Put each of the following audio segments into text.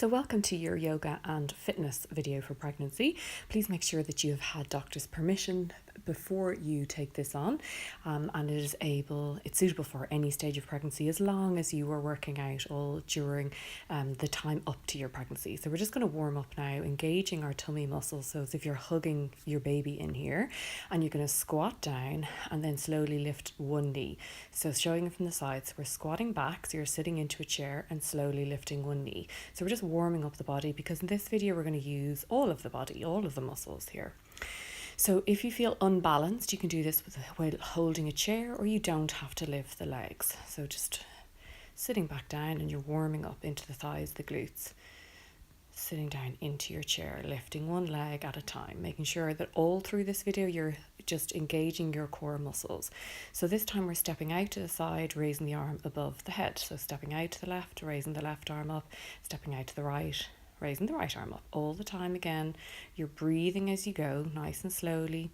So welcome to your yoga and fitness video for pregnancy. Please make sure that you have had doctor's permission before you take this on, and it's suitable for any stage of pregnancy as long as you are working out all during the time up to your pregnancy. So we're just going to warm up now, engaging our tummy muscles. So as if you're hugging your baby in here, and you're going to squat down and then slowly lift one knee. So showing it from the side, so we're squatting back, so you're sitting into a chair and slowly lifting one knee. So we're just warming up the body, because in this video we're going to use all of the body, all of the muscles here. So if you feel unbalanced, you can do this while holding a chair, or you don't have to lift the legs. So just sitting back down and you're warming up into the thighs, the glutes. Sitting down into your chair, lifting one leg at a time, making sure that all through this video you're just engaging your core muscles. So this time we're stepping out to the side, raising the arm above the head. So stepping out to the left, raising the left arm up, stepping out to the right, raising the right arm up. All the time again, you're breathing as you go, nice and slowly.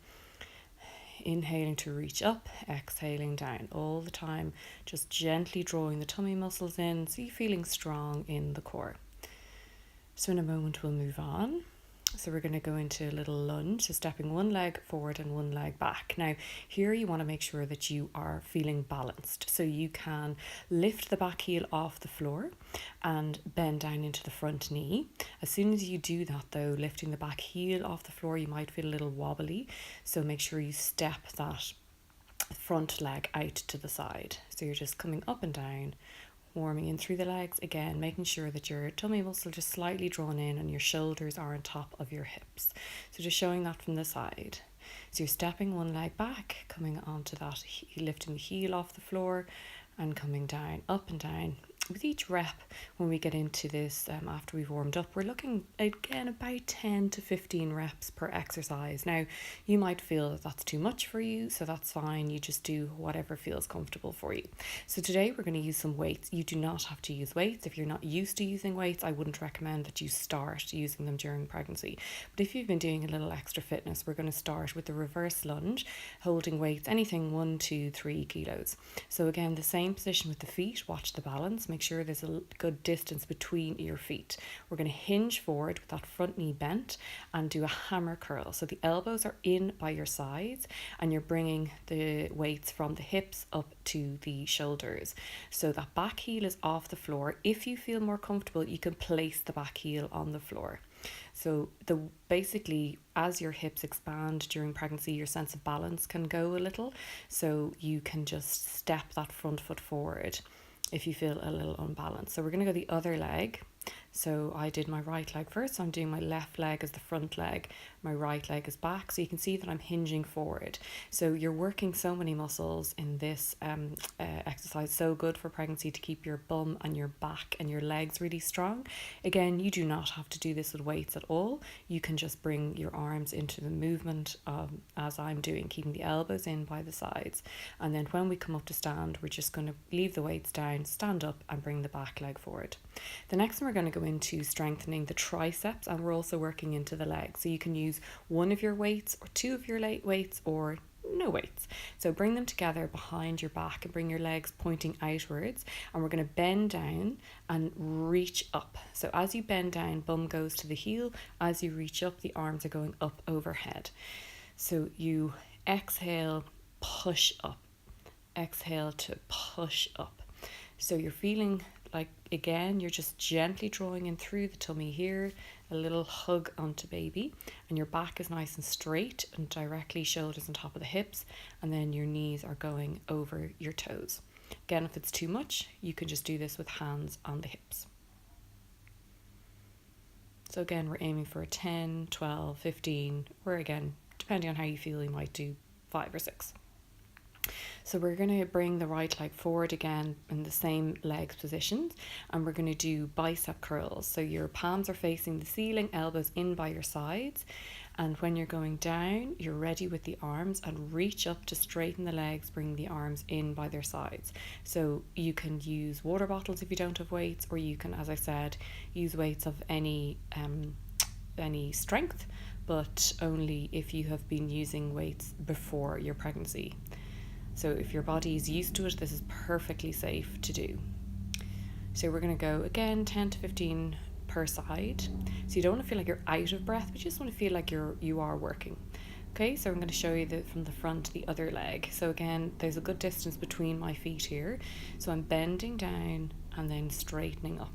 Inhaling to reach up, exhaling down all the time, just gently drawing the tummy muscles in so you're feeling strong in the core. So in a moment we'll move on. So we're going to go into a little lunge, so stepping one leg forward and one leg back. Now here you want to make sure that you are feeling balanced. So you can lift the back heel off the floor and bend down into the front knee. As soon as you do that though, lifting the back heel off the floor, you might feel a little wobbly. So make sure you step that front leg out to the side. So you're just coming up and down, warming in through the legs, again making sure that your tummy muscle just slightly drawn in and your shoulders are on top of your hips. So just showing that from the side. So you're stepping one leg back, coming onto that, lifting the heel off the floor and coming down, up and down. With each rep, when we get into this, after we've warmed up, we're looking again about 10 to 15 reps per exercise. Now, you might feel that that's too much for you, so that's fine. You just do whatever feels comfortable for you. So today we're going to use some weights. You do not have to use weights. If you're not used to using weights, I wouldn't recommend that you start using them during pregnancy. But if you've been doing a little extra fitness, we're going to start with the reverse lunge, holding weights, anything 1, 2, 3 kilos. So again, the same position with the feet, watch the balance, make sure there's a good distance between your feet. We're going to hinge forward with that front knee bent and do a hammer curl. So the elbows are in by your sides and you're bringing the weights from the hips up to the shoulders. So that back heel is off the floor. If you feel more comfortable, you can place the back heel on the floor. So basically, as your hips expand during pregnancy, your sense of balance can go a little. So you can just step that front foot forward if you feel a little unbalanced. So we're going to go the other leg. So I did my right leg first, so I'm doing my left leg as the front leg, my right leg is back. So you can see that I'm hinging forward. So you're working so many muscles in this exercise. So good for pregnancy to keep your bum and your back and your legs really strong. Again, you do not have to do this with weights at all. You can just bring your arms into the movement as I'm doing, keeping the elbows in by the sides. And then when we come up to stand, we're just going to leave the weights down, stand up and bring the back leg forward. The next one we're going to go into strengthening the triceps, and we're also working into the legs. So you can use one of your weights or two of your weights or no weights. So bring them together behind your back and bring your legs pointing outwards, and we're going to bend down and reach up. So as you bend down, bum goes to the heel. As you reach up, the arms are going up overhead. So you exhale, push up. Exhale to push up. So you're feeling like, again, you're just gently drawing in through the tummy here, a little hug onto baby, and your back is nice and straight and directly shoulders on top of the hips, and then your knees are going over your toes. Again, if it's too much, you can just do this with hands on the hips. So again, we're aiming for a 10, 12, 15, or again, depending on how you feel, you might do 5 or 6. So we're going to bring the right leg forward again in the same legs positions, and we're going to do bicep curls. So your palms are facing the ceiling, elbows in by your sides, and when you're going down, you're ready with the arms and reach up to straighten the legs, bring the arms in by their sides. So you can use water bottles if you don't have weights, or you can, as I said, use weights of any strength, but only if you have been using weights before your pregnancy. So if your body is used to it, this is perfectly safe to do. So we're going to go again 10 to 15 per side. So you don't want to feel like you're out of breath, but you just want to feel like you are working. Okay, so I'm going to show you from the front to the other leg. So again, there's a good distance between my feet here. So I'm bending down and then straightening up.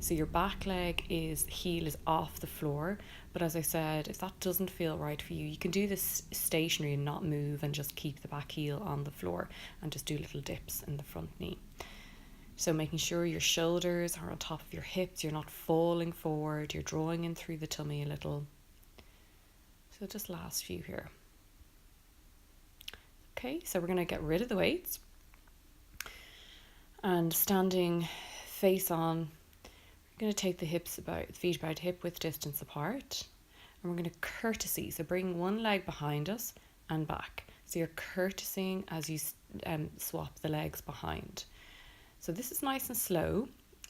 So your back leg heel is off the floor. But as I said, if that doesn't feel right for you, you can do this stationary and not move and just keep the back heel on the floor and just do little dips in the front knee. So making sure your shoulders are on top of your hips, you're not falling forward, you're drawing in through the tummy a little. So just last few here. Okay, so we're going to get rid of the weights. And standing face on, we're going to take the feet about hip width distance apart. And we're going to courtesy, so bring one leg behind us and back. So you're courtesying as you swap the legs behind. So this is nice and slow.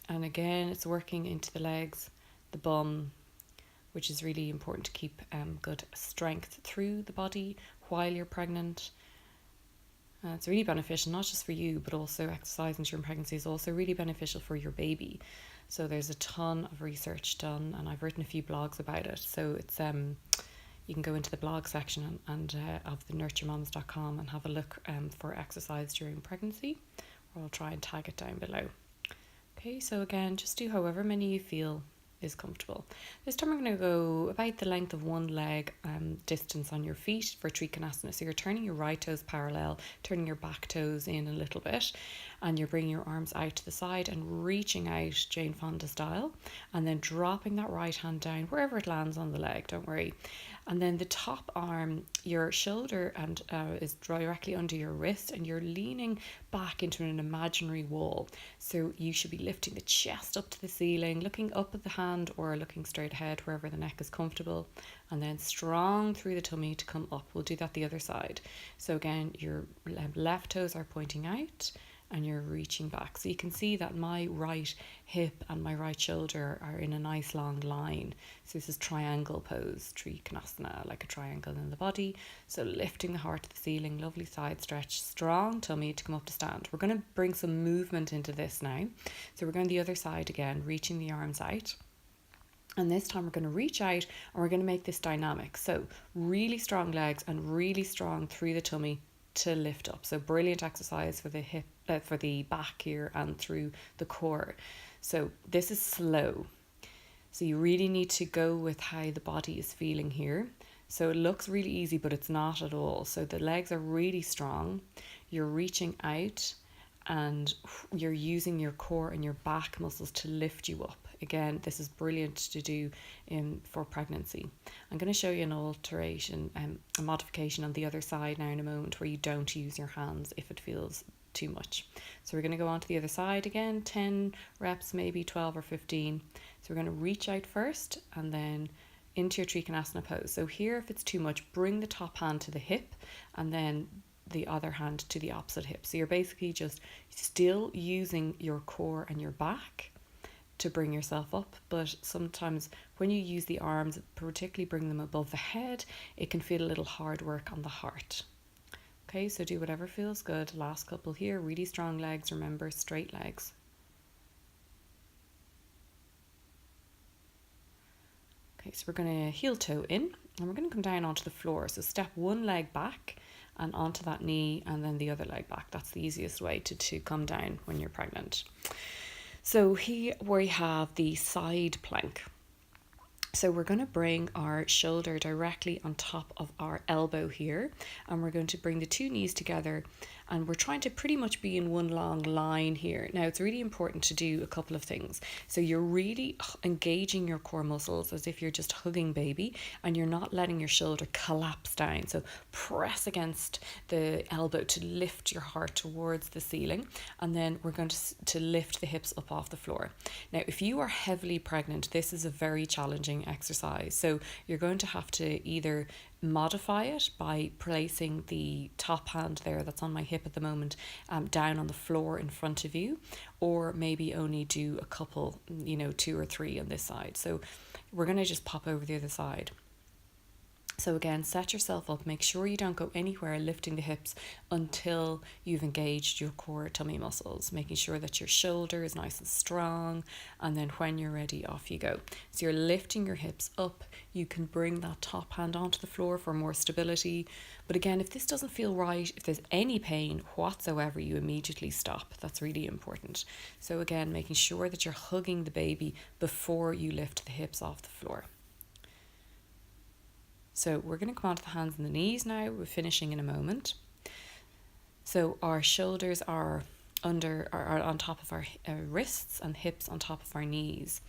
And again, it's working into the legs, the bum, which is really important to keep good strength through the body while you're pregnant. It's really beneficial, not just for you, but also exercising during pregnancy is also really beneficial for your baby. So there's a ton of research done, and I've written a few blogs about it. So it's you can go into the blog section and of the NurtureMamas.com and have a look for exercise during pregnancy, or I'll try and tag it down below. Okay, so again, just do however many you feel is comfortable. This time we're going to go about the length of one leg distance on your feet for Trikonasana. So you're turning your right toes parallel, turning your back toes in a little bit, and you're bringing your arms out to the side and reaching out Jane Fonda style, and then dropping that right hand down wherever it lands on the leg, don't worry. And then the top arm, your shoulder and is directly under your wrist, and you're leaning back into an imaginary wall. So you should be lifting the chest up to the ceiling, looking up at the hand or looking straight ahead wherever the neck is comfortable, and then strong through the tummy to come up. We'll do that the other side. So again, your left toes are pointing out and you're reaching back. So you can see that my right hip and my right shoulder are in a nice long line. So this is triangle pose, Trikonasana, like a triangle in the body. So lifting the heart to the ceiling, lovely side stretch, strong tummy to come up to stand. We're going to bring some movement into this now. So we're going the other side again, reaching the arms out. And this time we're going to reach out and we're going to make this dynamic. So really strong legs and really strong through the tummy to lift up. So brilliant exercise for the hip, for the back here and through the core. So this is slow. So you really need to go with how the body is feeling here. So it looks really easy, but it's not at all. So the legs are really strong. You're reaching out and you're using your core and your back muscles to lift you up. Again, this is brilliant to do for pregnancy. I'm going to show you an alteration, a modification on the other side now in a moment where you don't use your hands if it feels too much. So we're going to go on to the other side again, 10 reps, maybe 12 or 15. So we're going to reach out first and then into your Trikonasana pose. So here, if it's too much, bring the top hand to the hip and then the other hand to the opposite hip. So you're basically just still using your core and your back to bring yourself up, but sometimes when you use the arms, particularly bring them above the head, it can feel a little hard work on the heart. Okay, so do whatever feels good. Last couple here, really strong legs, remember, straight legs. Okay, so we're going to heel toe in and we're going to come down onto the floor. So step one leg back and onto that knee and then the other leg back. That's the easiest way to come down when you're pregnant. So here we have the side plank. So we're going to bring our shoulder directly on top of our elbow here, and we're going to bring the two knees together, and we're trying to pretty much be in one long line here. Now it's really important to do a couple of things. So you're really engaging your core muscles as if you're just hugging baby, and you're not letting your shoulder collapse down. So press against the elbow to lift your heart towards the ceiling, and then we're going to lift the hips up off the floor. Now if you are heavily pregnant, this is a very challenging exercise. So you're going to have to either modify it by placing the top hand there that's on my hip at the moment down on the floor in front of you, or maybe only do a couple, 2 or 3 on this side. So we're going to just pop over the other side. So again, set yourself up, make sure you don't go anywhere lifting the hips until you've engaged your core tummy muscles, making sure that your shoulder is nice and strong, and then when you're ready, off you go. So you're lifting your hips up, you can bring that top hand onto the floor for more stability. But again, if this doesn't feel right, if there's any pain whatsoever, you immediately stop. That's really important. So again, making sure that you're hugging the baby before you lift the hips off the floor. So we're going to come onto the hands and the knees now. We're finishing in a moment. So our shoulders are on top of our wrists and hips on top of our knees.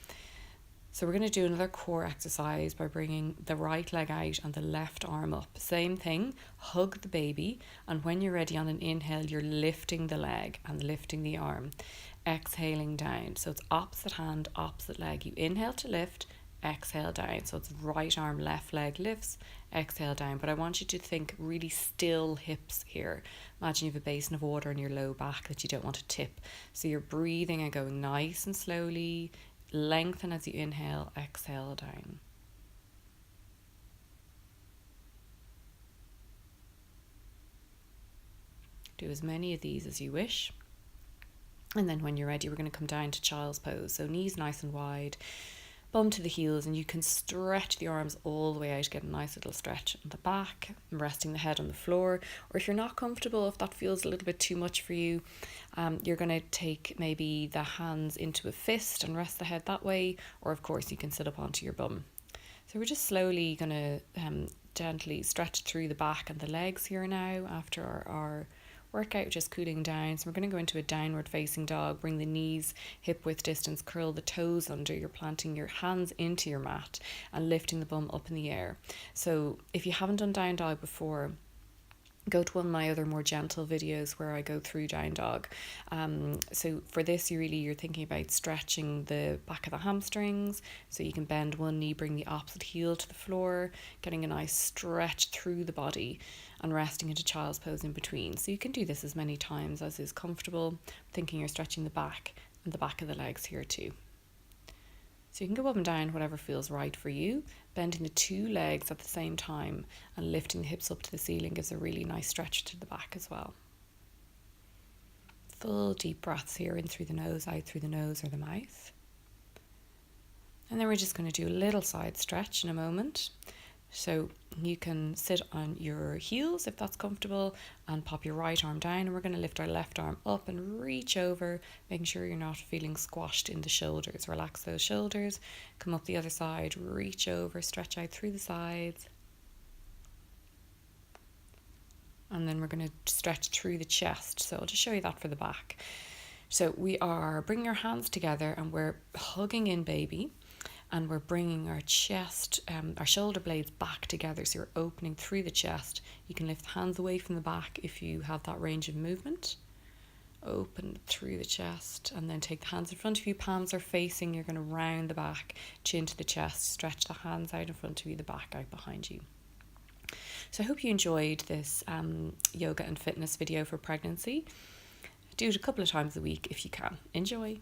So we're going to do another core exercise by bringing the right leg out and the left arm up. Same thing, hug the baby, and when you're ready on an inhale, you're lifting the leg and lifting the arm. Exhaling down. So it's opposite hand, opposite leg. You inhale to lift, exhale down. So it's right arm, left leg lifts, exhale down. But I want you to think really still hips here. Imagine you have a basin of water in your low back that you don't want to tip. So you're breathing and going nice and slowly. Lengthen as you inhale, exhale down. Do as many of these as you wish. And then when you're ready, we're going to come down to child's pose. So knees nice and wide, bum to the heels, and you can stretch the arms all the way out, get a nice little stretch on the back, resting the head on the floor. Or if you're not comfortable, if that feels a little bit too much for you, you're going to take maybe the hands into a fist and rest the head that way, or of course you can sit up onto your bum. So we're just slowly going to gently stretch through the back and the legs here now after our workout, just cooling down. So we're going to go into a downward facing dog. Bring the knees hip width distance, curl the toes under. You're planting your hands into your mat and lifting the bum up in the air. So if you haven't done down dog before, go to one of my other more gentle videos where I go through down dog. So for this, you're thinking about stretching the back of the hamstrings, so you can bend one knee, bring the opposite heel to the floor, getting a nice stretch through the body and resting into child's pose in between. So you can do this as many times as is comfortable, thinking you're stretching the back and the back of the legs here too. So you can go up and down, whatever feels right for you. Bending the two legs at the same time and lifting the hips up to the ceiling gives a really nice stretch to the back as well. Full deep breaths here, in through the nose, out through the nose or the mouth. And then we're just going to do a little side stretch in a moment. So you can sit on your heels if that's comfortable and pop your right arm down, and we're going to lift our left arm up and reach over, making sure you're not feeling squashed in the shoulders. Relax those shoulders, come up the other side, reach over, stretch out through the sides. And then we're going to stretch through the chest. So I'll just show you that for the back. So we are bringing our hands together and we're hugging in baby. And we're bringing our chest, our shoulder blades back together. So you're opening through the chest. You can lift the hands away from the back if you have that range of movement. Open through the chest and then take the hands in front of you. Palms are facing. You're going to round the back, chin to the chest. Stretch the hands out in front of you, the back out behind you. So I hope you enjoyed this yoga and fitness video for pregnancy. Do it a couple of times a week if you can. Enjoy.